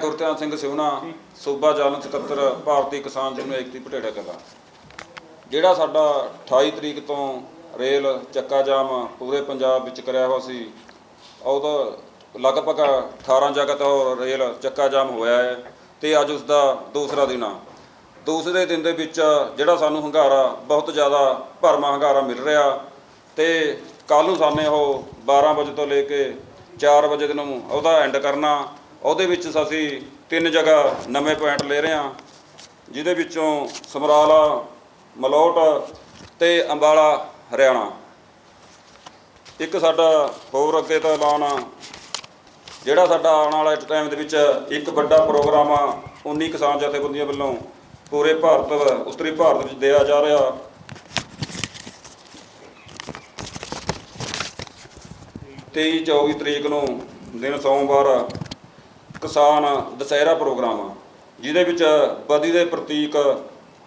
गुरध्यान सिंह सिवना सूबा जनरल ਸਕੱਤਰ ਭਾਰਤੀ ਕਿਸਾਨ ਯੂਨੀਅਨ ਏਕਤੀ ਭਟੇੜਾ ਕਲਾਂ। ਜਿਹੜਾ ਸਾਡਾ 28 ਤਰੀਕ ਤੋਂ ਰੇਲ ਚੱਕਾ ਜਾਮ ਪੂਰੇ ਪੰਜਾਬ ਵਿੱਚ ਕਰਿਆ ਹੋਇਆ ਸੀ, ਉਹਦਾ ਲਗਭਗ 18 ਜਗ੍ਹਾ ਤੋਂ ਰੇਲ ਚੱਕਾ ਜਾਮ ਹੋਇਆ ਹੈ ਅਤੇ ਅੱਜ ਉਸ ਦਾ ਦੂਸਰਾ ਦਿਨ ਆ। ਦੂਸਰੇ ਦਿਨ ਦੇ ਵਿੱਚ ਜਿਹੜਾ ਸਾਨੂੰ ਹੁੰਗਾਰਾ ਬਹੁਤ ਜ਼ਿਆਦਾ ਭਰਵਾਂ ਹੁੰਗਾਰਾ ਮਿਲ ਰਿਹਾ ਅਤੇ ਕੱਲ੍ਹ ਨੂੰ ਸਾਨੇ ਉਹ 12 ਵਜੇ ਤੋਂ ਲੈ ਕੇ 4 ਵਜੇ ਨੂੰ ਉਹਦਾ ਐਂਡ ਕਰਨਾ। ਉਹਦੇ ਵਿੱਚ ਅਸੀਂ 3 ਜਗ੍ਹਾ ਨਵੇਂ ਪੁਆਇੰਟ ਲੈ ਰਹੇ ਹਾਂ, ਜਿਹਦੇ ਵਿੱਚੋਂ ਸਮਰਾਲਾ, ਮਲੋਟ ਅਤੇ ਅੰਬਾਲਾ ਹਰਿਆਣਾ। ਇੱਕ ਸਾਡਾ ਹੋਰ ਅੱਗੇ ਦਾ ਐਲਾਨ ਆ, ਜਿਹੜਾ ਸਾਡਾ ਆਉਣ ਵਾਲੇ ਟਾਈਮ ਦੇ ਵਿੱਚ ਇੱਕ ਵੱਡਾ ਪ੍ਰੋਗਰਾਮ ਆ 19 ਕਿਸਾਨ ਜਥੇਬੰਦੀਆਂ ਵੱਲੋਂ ਪੂਰੇ ਭਾਰਤ ਉੱਤਰੀ ਭਾਰਤ ਵਿੱਚ ਦਿਆ ਜਾ ਰਿਹਾ। 23-24 ਤਰੀਕ ਨੂੰ ਦਿਨ ਸੋਮਵਾਰ ਕਿਸਾਨ ਦੁਸਹਿਰਾ ਪ੍ਰੋਗਰਾਮ ਆ, ਜਿਹਦੇ ਵਿੱਚ ਬਦੀ ਦੇ ਪ੍ਰਤੀਕ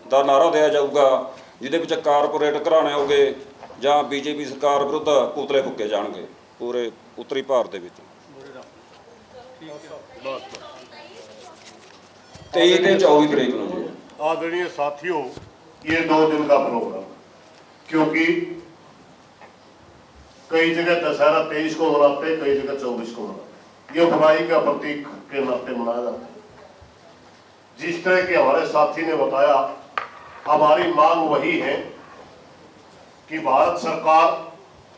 ਦਾ ਨਾਅਰਾ ਦਿਆ ਜਾਊਗਾ, ਜਿਹਦੇ ਵਿੱਚ ਕਾਰਪੋਰੇਟ ਘਰਾਣੇ ਹੋ ਗਏ ਜਾਂ BJP ਸਰਕਾਰ ਵਿਰੁੱਧ ਪੁਤਲੇ ਫੂਕੇ ਜਾਣਗੇ ਪੂਰੇ ਉੱਤਰੀ ਭਾਰਤ ਦੇ ਵਿੱਚ। 23 ਤੇ 24 तरीक ਨੂੰ जी। आदरणीय साथियों, ये 2 दिन का प्रोग्राम, क्योंकि कई जगह दशहरा 23 को मनाते हैं, कई जगह 24 को मनाते हैं। ये बुराई का प्रतीक के नाते मनाया जाता है। जिस तरह के हमारे साथी ने बताया, हमारी मांग वही है कि भारत सरकार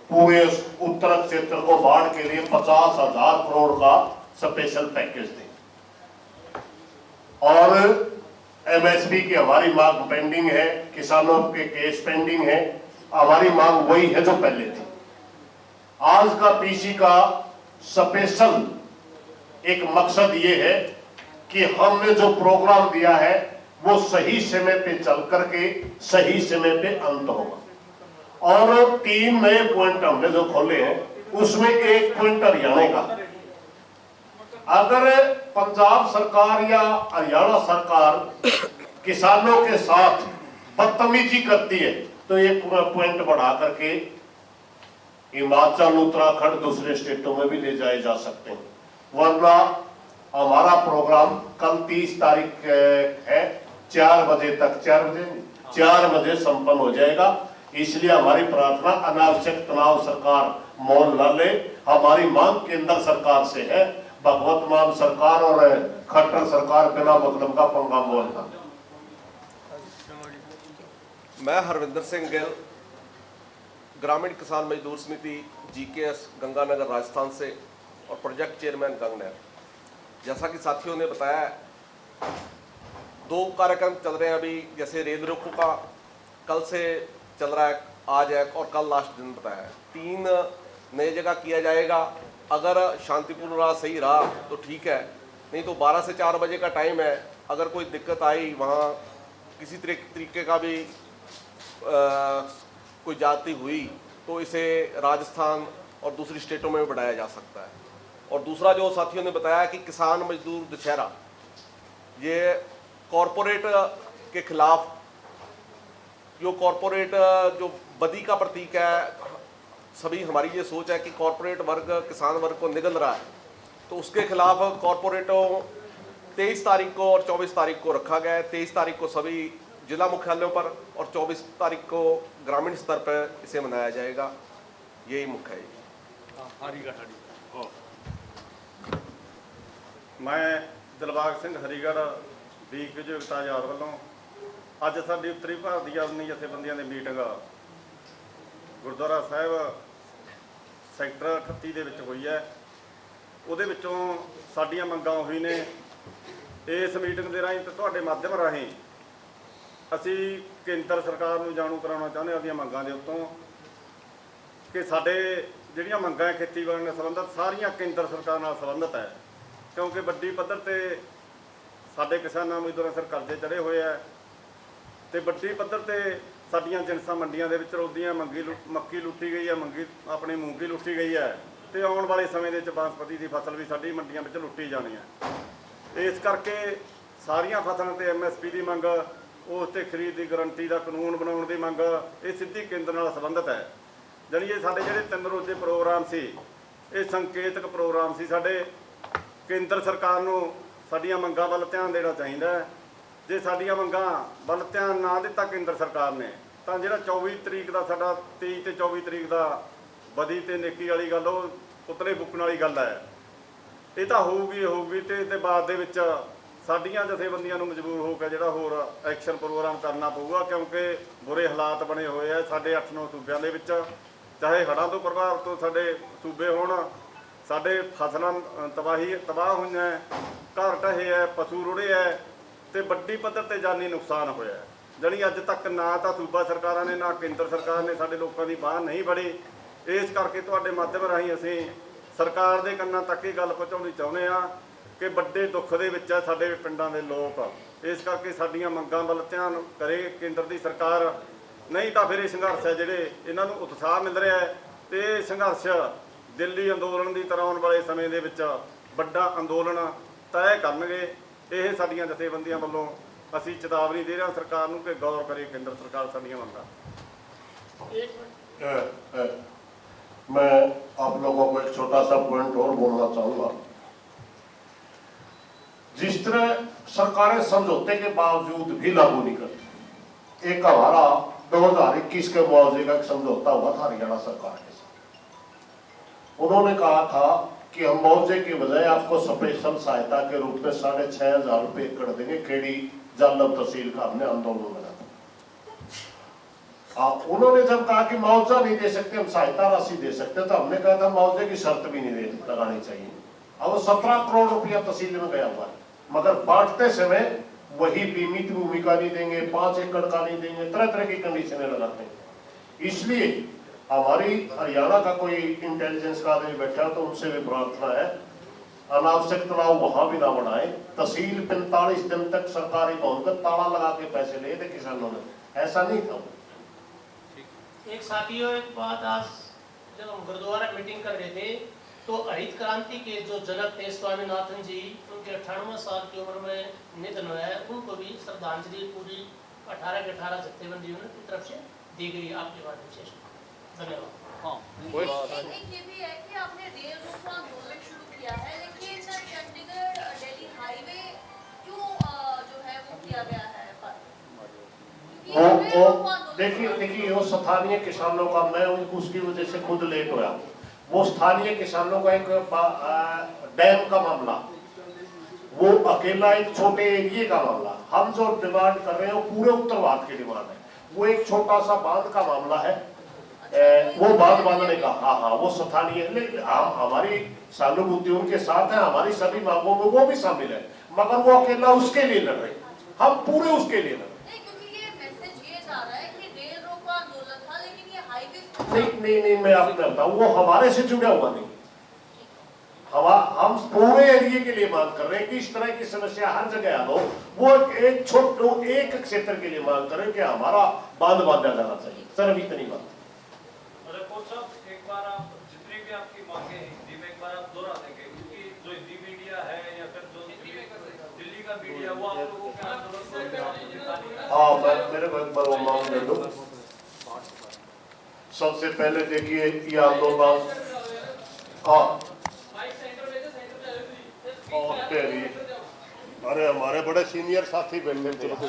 पूरे उत्तर क्षेत्र को बाढ़ के लिए 50,000 करोड़ का स्पेशल पैकेज दे और MSP की हमारी मांग पेंडिंग है, किसानों के केस पेंडिंग है। हमारी मांग वही है जो पहले थी। आज का PC का स्पेशल एक मकसद ये है कि हमने जो प्रोग्राम दिया है वो सही समय पे चल करके सही समय पे अंत होगा। और 3 नए पॉइंट हमने जो खोले हैं, उसमें एक पॉइंट हरियाणा का। अगर पंजाब सरकार या हरियाणा सरकार किसानों के साथ बदतमीजी करती है तो एक पॉइंट बढ़ा करके हिमाचल, उत्तराखंड, दूसरे स्टेटों में भी ले जाए जा सकते हैं। वरना हमारा प्रोग्राम कल 30 तारीख है, 4 बजे तक 4 बजे संपन्न हो जाएगा। इसलिए हमारी प्रार्थना, अनावश्यक तनाव सरकार मोल न ले। हमारी मांग केंद्र सरकार से है, भगवत मान सरकार और खट्टर सरकार बिना मतलब का पंगा मोलना। मैं हरविंदर सिंह गिल, ग्रामीण किसान मजदूर समिति GKS गंगानगर राजस्थान से और प्रोजेक्ट चेयरमैन गंगनहर। जैसा कि साथियों ने बताया, 2 कार्यक्रम चल रहे हैं अभी। जैसे रेल रोको का कल से चल रहा है, आज है और कल लास्ट दिन बताया है। 3 नई जगह किया जाएगा। अगर शांतिपूर्ण रहा, सही रहा तो ठीक है, नहीं तो 12 से 4 बजे का टाइम है। अगर कोई दिक्कत आई, वहाँ किसी तरीके का भी कोई जाति हुई तो इसे राजस्थान और दूसरी स्टेटों में भी बढ़ाया जा सकता है। और दूसरा जो साथियों ने बताया कि किसान मजदूर दशहरा, ये कॉरपोरेट के खिलाफ, जो कॉरपोरेट जो बदी का प्रतीक है, सभी हमारी ये सोच है कि कॉरपोरेट वर्ग किसान वर्ग को निगल रहा है, तो उसके खिलाफ कॉरपोरेटों 23 तारीख को और 24 तारीख को रखा गया है। 23 तारीख को सभी जिला मुख्यालयों पर और 24 तारीख को ग्रामीण स्तर पर इसे मनाया जाएगा। यही मुख्य है। मैं दिलबाग सिंह हरीगढ़ वीक विजयता आजाद वालों अज साडी उत्तरी भारत दी 19 जथेबंदियां दी मीटिंग गुरुद्वारा साहिब सैक्टर 38 दे विच होई है। उहदे विचों साडीआं मंगां होई ने। इस मीटिंग दे राहीं ते तुहाडे माध्यम राहीं ਅਸੀਂ ਕੇਂਦਰ ਸਰਕਾਰ ਨੂੰ ਜਾਣੂ ਕਰਾਉਣਾ ਚਾਹੁੰਦੇ ਹਾਂ ਆਪਣੀਆਂ ਮੰਗਾਂ ਦੇ ਉੱਤੋਂ ਕਿ ਸਾਡੇ ਜਿਹੜੀਆਂ ਮੰਗਾਂ ਖੇਤੀਬਾੜੀ ਨਾਲ ਸੰਬੰਧਿਤ ਸਾਰੀਆਂ ਕੇਂਦਰ ਸਰਕਾਰ ਨਾਲ ਸੰਬੰਧਿਤ ਹੈ, ਕਿਉਂਕਿ ਵੱਡੀ ਪੱਧਰ ਤੇ ਸਾਡੇ ਕਿਸਾਨਾਂ ਮਜ਼ਦੂਰਾਂ ਸਿਰ ਕਰਜ਼ੇ ਚੜੇ ਹੋਏ ਆ ਤੇ ਵੱਡੀ ਪੱਧਰ ਤੇ ਸਾਡੀਆਂ ਜਿਣਸਾਂ ਮੰਡੀਆਂ ਦੇ ਵਿੱਚ ਰੋਦੀਆਂ ਮੱਕੀ ਲੁੱਟੀ ਗਈ ਹੈ, ਆਪਣੀ ਮੂੰਗੀ ਲੁੱਟੀ ਗਈ ਹੈ ਤੇ ਆਉਣ ਵਾਲੇ ਸਮੇਂ ਦੇ ਵਿੱਚ ਬਾਸਮਤੀ ਦੀ ਫਸਲ ਵੀ ਸਾਡੀ ਮੰਡੀਆਂ ਵਿੱਚ ਲੁੱਟੀ ਜਾਣੀ ਹੈ। ਇਸ ਕਰਕੇ ਸਾਰੀਆਂ ਫਸਲਾਂ ਤੇ MSP ਦੀ ਮੰਗ, ਉਸ ਤੇ ਖਰੀਦ ਦੀ ਗਰੰਟੀ ਦਾ ਕਾਨੂੰਨ ਬਣਾਉਣ ਦੀ ਮੰਗ, ਇਹ ਸਿੱਧੀ ਕੇਂਦਰ ਨਾਲ ਸੰਬੰਧਿਤ ਹੈ। ਜਾਣੀ ਇਹ ਸਾਡੇ ਜਿਹੜੇ 3 ਰੋਜ਼ੇ ਪ੍ਰੋਗਰਾਮ ਸੀ, ਇਹ ਸੰਕੇਤਕ ਪ੍ਰੋਗਰਾਮ ਸੀ। ਸਾਡੇ ਕੇਂਦਰ ਸਰਕਾਰ ਨੂੰ ਸਾਡੀਆਂ ਮੰਗਾਂ ਵੱਲ ਧਿਆਨ ਦੇਣਾ ਚਾਹੀਦਾ ਹੈ। ਜੇ ਸਾਡੀਆਂ ਮੰਗਾਂ ਵੱਲ ਧਿਆਨ ਨਾ ਦਿੱਤਾ ਕੇਂਦਰ ਸਰਕਾਰ ਨੇ ਤਾਂ ਜਿਹੜਾ 24 ਤਰੀਕ ਦਾ ਸਾਡਾ 23 ਤੇ 24 ਤਰੀਕ ਦਾ ਬਦੀ ਤੇ ਨੇਕੀ ਵਾਲੀ ਗੱਲ ਉਹ ਪੁਤਲੇ ਫੂਕਣ ਵਾਲੀ ਗੱਲ ਹੈ। ਇਹ ਤਾਂ ਹੋਊਗੀ ਤੇ ਇਹਦੇ ਬਾਅਦ ਦੇ ਵਿੱਚ ਸਾਡੀਆਂ ਜਥੇਬੰਦੀਆਂ ਨੂੰ ਮਜਬੂਰ ਹੋ ਕੇ ਜਿਹੜਾ ਹੋਰ ਐਕਸ਼ਨ ਪ੍ਰੋਗਰਾਮ ਕਰਨਾ ਪਊਗਾ, ਕਿਉਂਕਿ ਬੁਰੇ ਹਾਲਾਤ ਬਣੇ ਹੋਏ ਆ ਸਾਡੇ 8-9 ਸੂਬਿਆਂ ਦੇ ਵਿੱਚ। ਚਾਹੇ ਹੜ੍ਹਾਂ ਤੋਂ ਪ੍ਰਭਾਵਿਤ ਸਾਡੇ ਸੂਬੇ ਹੋਣ, ਸਾਡੇ ਫਸਲਾਂ ਤਬਾਹ ਹੋਈਆਂ, ਘਰ ਢਹੇ ਹੈ, ਪਸ਼ੂ ਰੁੜੇ ਹੈ ਤੇ ਵੱਡੀ ਪੱਧਰ ਤੇ ਜਾਨੀ ਨੁਕਸਾਨ ਹੋਇਆ। ਜਾਣੀ ਅੱਜ ਤੱਕ ਨਾ ਤਾਂ ਸੂਬਾ ਸਰਕਾਰਾਂ ਨੇ ਨਾ ਕੇਂਦਰ ਸਰਕਾਰ ਨੇ ਸਾਡੇ ਲੋਕਾਂ ਦੀ ਬਾਂਹ ਨਹੀਂ ਫੜੀ। ਇਸ ਕਰਕੇ ਤੁਹਾਡੇ ਮਾਧਿਅਮ ਰਾਹੀਂ ਅਸੀਂ ਸਰਕਾਰ ਦੇ ਕੰਨਾਂ ਤੱਕ ਇਹ ਗੱਲ ਪਹੁੰਚਾਉਣੀ ਚਾਹੁੰਦੇ ਆ ਕਿ ਵੱਡੇ ਦੁੱਖ ਦੇ ਵਿੱਚ ਆ ਸਾਡੇ ਪਿੰਡਾਂ ਦੇ ਲੋਕ। ਇਸ ਕਰਕੇ ਸਾਡੀਆਂ ਮੰਗਾਂ ਵੱਲ ਧਿਆਨ ਕਰੇ ਕੇਂਦਰ ਦੀ ਸਰਕਾਰ, ਨਹੀਂ ਤਾਂ ਫਿਰ ਇਹ ਸੰਘਰਸ਼ ਹੈ ਜਿਹੜੇ ਇਹਨਾਂ ਨੂੰ ਉਤਸ਼ਾਹ ਮਿਲ ਰਿਹਾ ਹੈ ਤੇ ਇਹ ਸੰਘਰਸ਼ ਦਿੱਲੀ ਅੰਦੋਲਨ ਦੀ ਤਰ੍ਹਾਂ ਆਉਣ ਵਾਲੇ ਸਮੇਂ ਦੇ ਵਿੱਚ ਵੱਡਾ ਅੰਦੋਲਨ ਤੈਅ ਕਰਨਗੇ। ਇਹ ਸਾਡੀਆਂ ਜਥੇਬੰਦੀਆਂ ਵੱਲੋਂ ਅਸੀਂ ਚੇਤਾਵਨੀ ਦੇ ਰਹੇ ਹਾਂ ਸਰਕਾਰ ਨੂੰ ਕਿ ਗੌਰ ਕਰੇ ਕੇਂਦਰ ਸਰਕਾਰ ਸਾਡੀਆਂ ਮੰਗਾਂ। मैं आप लोगों को एक छोटा सा पॉइंट और बोलना चाहूंगा। जिस तरह सरकारें समझौते के बावजूद भी लागू नहीं करती, एक हमारा 2021 के मुआवजे का एक समझौता हुआ था हरियाणा सरकार के साथ। उन्होंने कहा था कि हम मुआवजे की बजाय आपको स्पेशल सहायता के रूप में 6,500 रुपये एकड़ देंगे। खेड़ी जालंधर तहसील का हमने आंदोलन बनाया। उन्होंने जब कहा कि मुआवजा नहीं दे सकते, हम सहायता राशि दे सकते, तो हमने कहा था मुआवजे की शर्त भी नहीं लगानी चाहिए। अब वो 17 करोड़ रुपया तहसील में गया हुआ है, मगर बांटते समय वही बीमित भूमि का नहीं देंगे, 5 एकड़ का नहीं देंगे, तरह तरह की कंडीशनें लगाते हैं। इसलिए हमारी हरियाणा का कोई इंटेलिजेंस का आदमी बैठा तो उनसे भी प्रार्थना है, अनावश्यक तनाव वहां भी ना बढ़ाए। तहसील 45 दिन तक सरकारी भवन पर ताला लगा के पैसे ले थे किसानों ने, ऐसा नहीं था। एक साथियों, एक बात, आज जब हम गुरुद्वारा मीटिंग कर रहे थे तो हरित क्रांति के जो जनक थे स्वामीनाथन जी, उनके 98 साल की उम्र में निधन हुआ है। उनको भी श्रद्धांजलि पूरी 18 के 18 जत्थेबंदियों की तरफ से दी गई आपके माध्यम से। धन्यवाद। एक ये भी है कि आपने रेल रोको आंदोलन शुरू किया है, लेकिन चंडीगढ़ दिल्ली हाईवे क्यों जो है वो किया गया है? देखिए वो स्थानीय किसानों का, मैं उसकी वजह से खुद लेट हुआ। वो स्थानीय किसानों का एक डैम का मामला, वो अकेला एक छोटे एरिया का मामला। हम जो डिमांड कर रहे हैं वो पूरे उत्तर भारत की डिमांड है। वो एक छोटा सा बांध का मामला है, वो बांध बांधने का। हाँ, वो स्थानीय, लेकिन हमारी सहानुभूति उनके साथ है, हमारी सभी मांगों में वो भी शामिल है, मगर वो अकेला उसके लिए लड़ रहे, हम पूरे उसके लिए लड़ रहे। नहीं, मैं आपको बताऊं, वो हमारे से जुड़ा हुआ नहीं। हम पूरे एरिया के लिए मांग कर रहे हैं कि इस तरह की समस्या हर जगह हो। वो एक क्षेत्र के लिए मांग कर रहे हैं कि हमारा बांध बांधा जाना चाहिए। सिर्फ इतनी बात। एक बार आप जितनी भी आपकी मांगे हिंदी में एक बार आप दोहरा देंगे, क्योंकि जो हिंदी मीडिया है या फिर जो दिल्ली का मीडिया, वो आप लोगों के आंदोलन। हाँ, मेरे को एक बार वो मांग दे दो। सबसे पहले देखिए ये आंदोलन, अरे हमारे बड़े सीनियर साथी बैठे थे।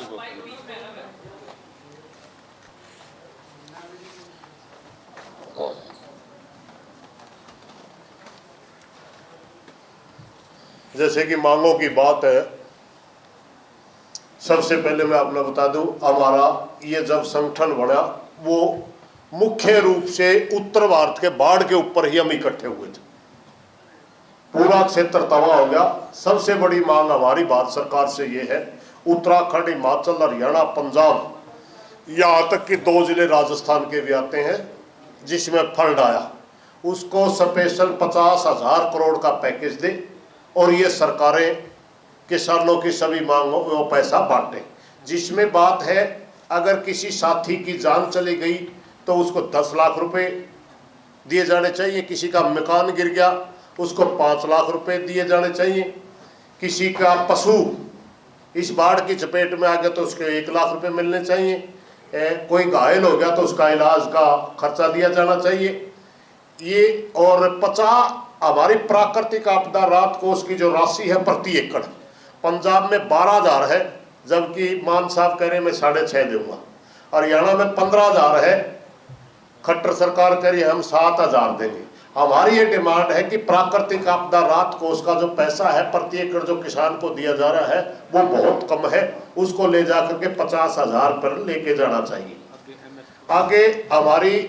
जैसे कि मांगों की बात है, सबसे पहले मैं आपको बता दूं, हमारा ये जब संगठन बना वो मुख्य रूप से उत्तर भारत के बाढ़ के ऊपर ही हम इकट्ठे हुए थे। पूरा क्षेत्र तबाह हो गया। सबसे बड़ी मांग हमारी भारत सरकार से ये है, उत्तराखंड, हिमाचल, हरियाणा, पंजाब, यहाँ तक कि 2 जिले राजस्थान के भी आते हैं जिसमें फंड आया, उसको स्पेशल 50,000 करोड़ का पैकेज दे और ये सरकारें किसानों की सभी मांगों वो पैसा बांटे। जिसमें बात है अगर किसी साथी की जान चली गई तो उसको 10 लाख रुपए दिए जाने चाहिए, किसी का मकान गिर गया उसको 5 लाख रुपए दिए जाने चाहिए, किसी का पशु इस बाढ़ की चपेट में आ गया तो उसके 1 लाख रुपए मिलने चाहिए, कोई घायल हो गया तो उसका इलाज का खर्चा दिया जाना चाहिए। ये और 50 हमारी प्राकृतिक आपदा राहत कोष की जो राशि है प्रति एकड़ पंजाब में 12,000 है, जबकि मान साहब कह रहे मैं 6.5 दूंगा। हरियाणा में 15,000 है, खट्टर सरकार कह रही है हम 7,000 देंगे। हमारी ये डिमांड है कि प्राकृतिक आपदा राहत कोष का जो पैसा है प्रति एकड़ जो किसान को दिया जा रहा है वो बहुत कम है, उसको ले जाकर के 50,000 पर लेके जाना चाहिए। आगे हमारी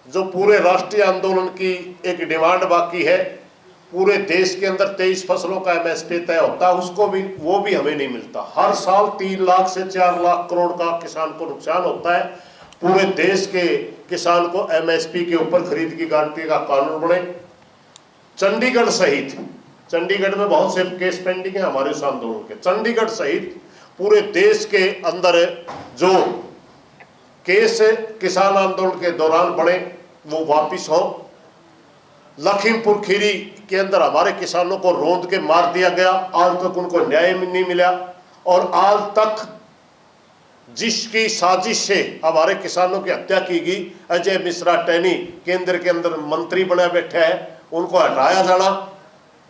जो पूरे राष्ट्रीय आंदोलन की एक डिमांड बाकी है, पूरे देश के अंदर 23 फसलों का MSP तय होता है, वो भी हमें नहीं मिलता। हर साल 3 लाख से 4 लाख करोड़ का किसान को नुकसान होता है। पूरे देश के किसान को MSP के ऊपर खरीद की गारंटी का कानून बने। चंडीगढ़ सहित, चंडीगढ़ में बहुत से केस पेंडिंग है हमारे इस आंदोलन के, चंडीगढ़ सहित पूरे देश के अंदर जो केस किसान आंदोलन के दौरान बने वो वापिस हो। लखीमपुर खीरी के अंदर हमारे किसानों को रौंद के मार दिया गया, आज तक उनको न्याय नहीं मिला, और आज तक जिसकी साजिश से हमारे किसानों की हत्या की गई, अजय मिश्रा टैनी केंद्र के अंदर मंत्री बने बैठे हैं, उनको हटाया जाना।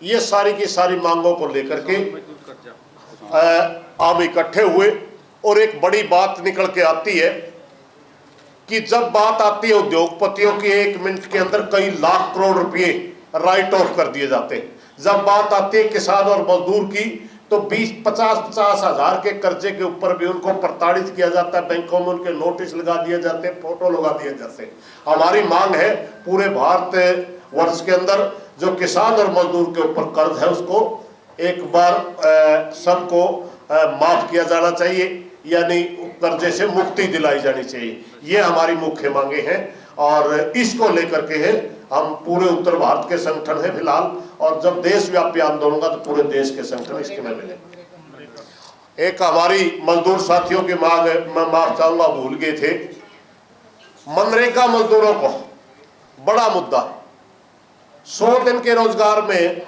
ये सारी की सारी मांगों को लेकर के आप इकट्ठे हुए, और एक बड़ी बात निकल के आती है कि जब बात आती है उद्योगपतियों की, 1 मिनट के अंदर कई लाख करोड़ रुपए राइट ऑफ कर दिए जाते हैं। जब बात आती है किसान और मजदूर की तो 20-50 हज़ार के कर्जे के ऊपर भी उनको प्रताड़ित किया जाता है, बैंकों में उनके नोटिस लगा दिए जाते हैं, फोटो लगा दिए जाते हैं। हमारी मांग है पूरे भारत वर्ष के अंदर जो किसान और मजदूर के ऊपर कर्ज है उसको एक बार सबको माफ किया जाना चाहिए, यानी कर्जे से मुक्ति दिलाई जानी चाहिए। ये हमारी मुख्य मांगे हैं, और इसको लेकर के है हम पूरे उत्तर भारत के संगठन है फिलहाल, और जब देशव्यापी आंदोलन होगा तो पूरे देश के संगठन इसके में मिले। एक हमारी मजदूर साथियों की मांग है, मैं माफ चाहूंगा भूल गए थे, मनरेगा मजदूरों को बड़ा मुद्दा, 100 दिन के रोजगार में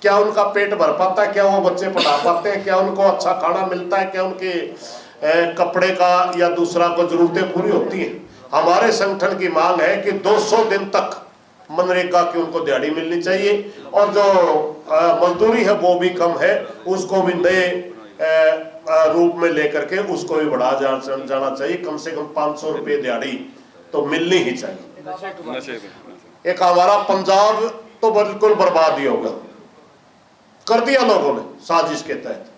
क्या उनका पेट भर पाता है, क्या वो बच्चे पढ़ा पाते हैं, क्या उनको अच्छा खाना मिलता है, क्या उनके कपड़े का या दूसरा को जरूरतें पूरी होती हैं। हमारे संगठन की मांग है कि 200 दिन तक मनरेगा की उनको दिहाड़ी मिलनी चाहिए, और जो मजदूरी है वो भी कम है, उसको भी नए रूप में लेकर के उसको भी बढ़ाया जाना चाहिए। कम से कम 500 रुपये दिहाड़ी तो मिलनी ही चाहिए। एक हमारा पंजाब तो बिल्कुल बर्बाद ही होगा, कर दिया लोगों ने साजिश के तहत।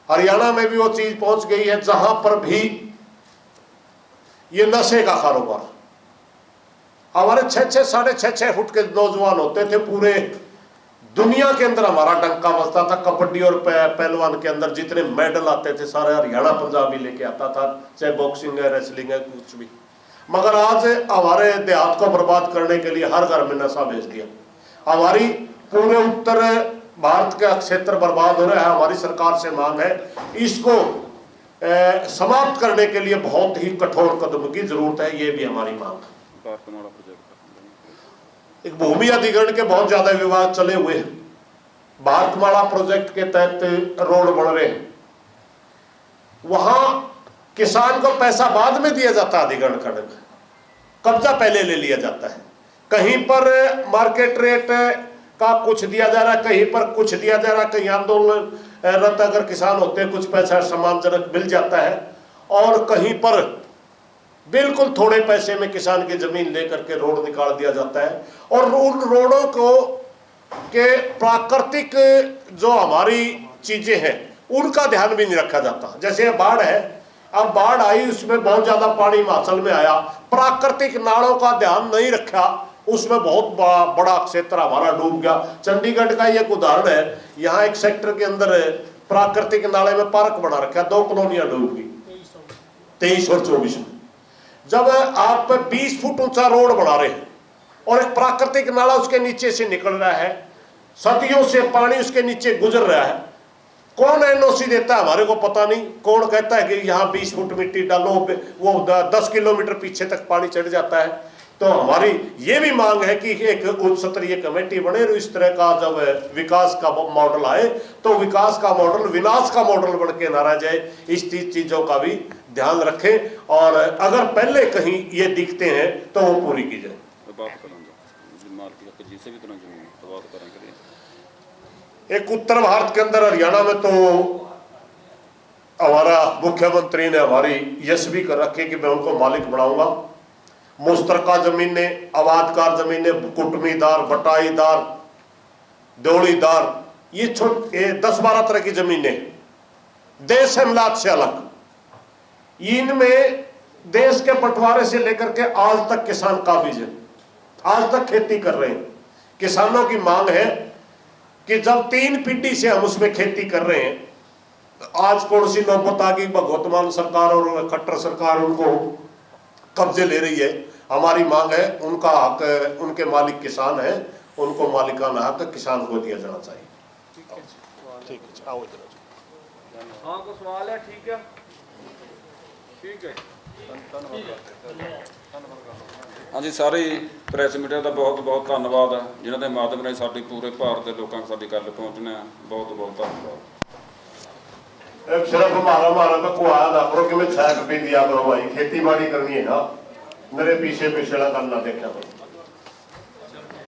हरियाणा में भी वो चीज पहुंच गई है जहां पर भी ये नशे का कारोबार, हमारे 6-6 साढ़े 6 फुट के नौजवान होते थे, पूरे दुनिया के अंदर हमारा डंका बजता था। कबड्डी और पहलवान के अंदर जितने मेडल आते थे सारे हरियाणा पंजाब ही लेके आता था, चाहे बॉक्सिंग है, रेसलिंग है, कुछ भी। मगर आज हमारे देहात को बर्बाद करने के लिए हर घर में नशा भेज दिया। हमारी पूरे उत्तर भारत का क्षेत्र बर्बाद हो रहा है। हमारी सरकार से मांग है इसको समाप्त करने के लिए बहुत ही कठोर कदम की जरूरत है, ये भी हमारी मांग है। एक भूमि अधिग्रहण के बहुत ज्यादा विवाद चले हुए हैं। भारतमाला प्रोजेक्ट के तहत रोड बन रहे हैं, वहां किसान को पैसा बाद में दिया जाता है, अधिग्रहण करने में कब्जा पहले ले लिया जाता है। कहीं पर मार्केट रेट का कुछ दिया जा रहा है, कहीं पर कुछ दिया जा रहा है, कहीं आंदोलनरत अगर किसान होते हैं कुछ पैसा सम्मानजनक मिल जाता है, और कहीं पर बिल्कुल थोड़े पैसे में किसान की जमीन लेकर के रोड निकाल दिया जाता है। और उन रोडों को के प्राकृतिक जो हमारी चीजें हैं उनका ध्यान भी नहीं रखा जाता। जैसे बाढ़ है, अब बाढ़ आई, उसमें बहुत ज्यादा पानी हिमाचल में आया, प्राकृतिक नालों का ध्यान नहीं रखा, उसमें बहुत बड़ा क्षेत्र हमारा डूब गया। चंडीगढ़ का एक उदाहरण है, यहाँ एक सेक्टर के अंदर प्राकृतिक नाले में पार्क बना रखा, 2 कॉलोनियां डूब गई 23 और 24 में। जब आप 20 फुट ऊंचा रोड बना रहे हैं और एक प्राकृतिक नाला उसके नीचे से निकल रहा है, सदियों से पानी उसके नीचे गुजर रहा है, कौन एनओसी देता है हमारे को पता नहीं। कौन कहता है कि यहाँ 20 फुट मिट्टी डालो, वो 10 किलोमीटर पीछे तक पानी चढ़ जाता है। तो हमारी ये भी मांग है कि एक उच्च स्तरीय कमेटी बने, और इस तरह का जब विकास का मॉडल आए तो विकास का मॉडल विनाश का मॉडल बन के ना रह जाए। इस चीजों का भी ध्यान रखें, और अगर पहले कहीं ये दिखते हैं तो वो पूरी की जाए। एक उत्तर भारत के अंदर हरियाणा में तो हमारा मुख्यमंत्री ने हमारी यश भी कर रखी कि मैं उनको मालिक बनाऊंगा। मुश्तरका जमीनें, आबादकार जमीनें, कुटमीदार, बटाईदार, देवड़ीदार, ये 10-12 तरह की जमीनें देश मिलाद से अलग। इनमें देश के बंटवारे से लेकर के आज तक किसान काबिज है, आज तक खेती कर रहे हैं। किसानों की मांग है कि जब 3 पीढ़ी से हम उसमें खेती कर रहे हैं, आज कौन सी नौबत आ गई, भगवत मान सरकार और खट्टर सरकार उनको कब्जे ले रही है। हमारी मांग है, उनका हक, उनके मालिक किसान है, उनको मालिकाना हक किसान को दिया जाना चाहिए। ठीक है, आओ इधर। हाँ को सवाल है, ठीक है, ठीक है। ਹਾਂਜੀ, ਸਾਰੀ ਪ੍ਰੈਸ ਮੀਡੀਆ ਦਾ ਬਹੁਤ ਬਹੁਤ ਧੰਨਵਾਦ ਹੈ, ਜਿਨ੍ਹਾਂ ਦੇ ਮਾਧਿਅਮ ਰਾਹੀਂ ਸਾਡੀ ਪੂਰੇ ਭਾਰਤ ਦੇ ਲੋਕਾਂ ਤੱਕ ਸਾਡੀ ਗੱਲ ਪਹੁੰਚਣਾ ਹੈ। बहुत बहुत धन्यवाद। एक सिर्फ हमारा तो को आया ना करो कि मैं 6 रुपये दिया करो भाई, खेती बाड़ी करनी है ना, मेरे पीछे पिछड़ा करना देखना पड़ता।